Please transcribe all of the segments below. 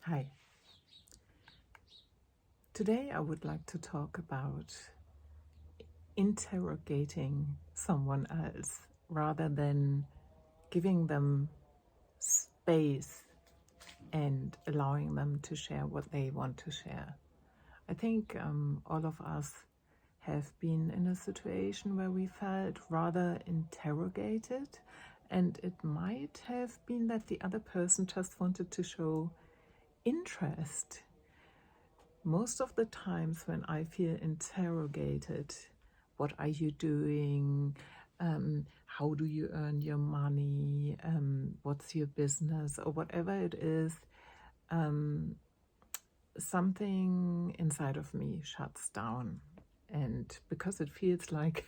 Hi. Today I would like to talk about interrogating someone else rather than giving them space and allowing them to share what they want to share. I think all of us have been in a situation where we felt rather interrogated, and it might have been that the other person just wanted to show interest. Most of the times when I feel interrogated, what are you doing? How do you earn your money? What's your business? Or whatever it is, something inside of me shuts down. And because it feels like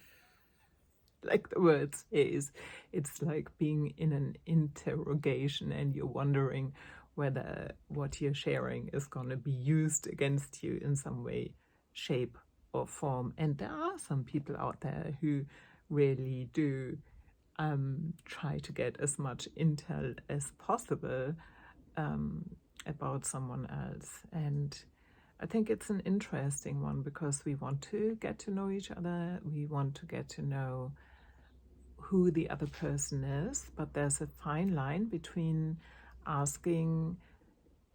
the word says, it's like being in an interrogation and you're wondering whether what you're sharing is going to be used against you in some way, shape, or form. And there are some people out there who really do try to get as much intel as possible about someone else. And I think it's an interesting one because we want to get to know each other. We want to get to know who the other person is, but there's a fine line between asking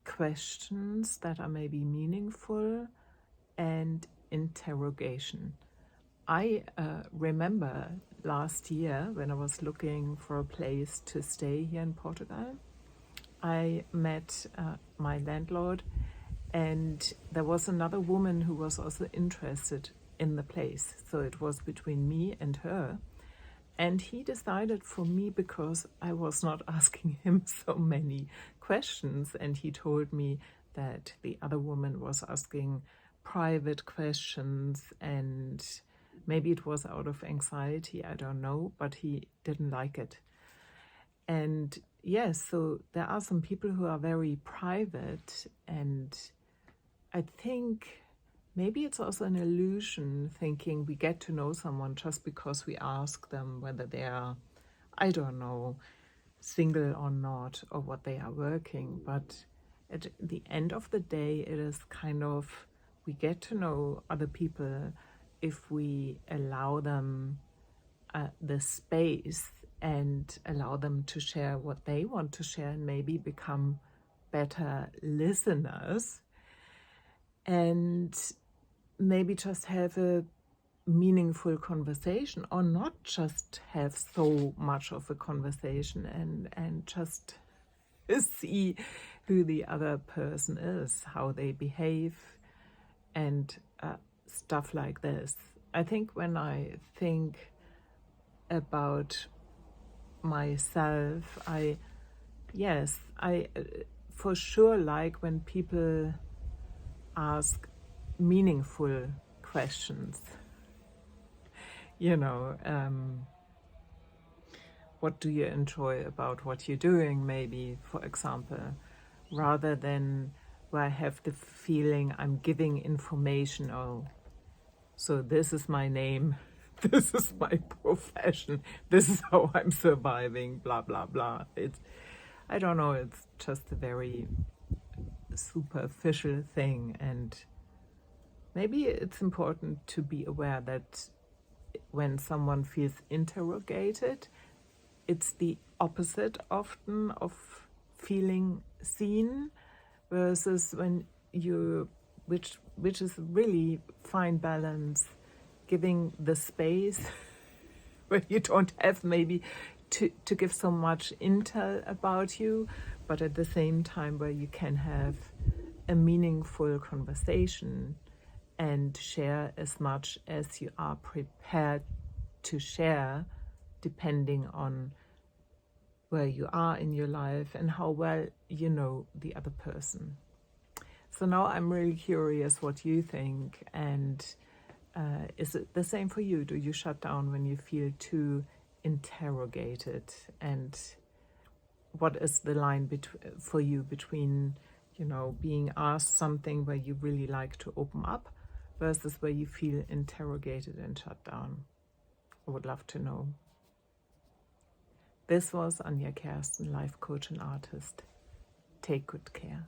questions that are maybe meaningful and interrogation. I remember last year when I was looking for a place to stay here in Portugal, I met my landlord, and there was another woman who was also interested in the place. So it was between me and her. And he decided for me because I was not asking him so many questions. And he told me that the other woman was asking private questions, and maybe it was out of anxiety, I don't know, but he didn't like it. And yes, so there are some people who are very private, and I think maybe it's also an illusion thinking we get to know someone just because we ask them whether they are, I don't know, single or not, or what they are working. But at the end of the day, it is kind of, we get to know other people if we allow them the space and allow them to share what they want to share and maybe become better listeners. And maybe just have a meaningful conversation, or not just have so much of a conversation, and just see who the other person is, how they behave, and stuff like this. I think when I think about myself, I for sure like when people ask meaningful questions. What do you enjoy about what you're doing, maybe, for example, rather than where I have the feeling I'm giving information. Oh, so this is my name, this is my profession, this is how I'm surviving, blah, blah, blah. I don't know, it's just a very superficial thing. And maybe it's important to be aware that when someone feels interrogated, it's the opposite often of feeling seen, versus when which is really fine balance, giving the space where you don't have maybe to give so much intel about you, but at the same time where you can have a meaningful conversation and share as much as you are prepared to share, depending on where you are in your life and how well you know the other person. So now I'm really curious what you think, and is it the same for you? Do you shut down when you feel too interrogated? And what is the line for you between, being asked something where you really like to open up versus where you feel interrogated and shut down? I would love to know. This was Anja Kersten, life coach and artist. Take good care.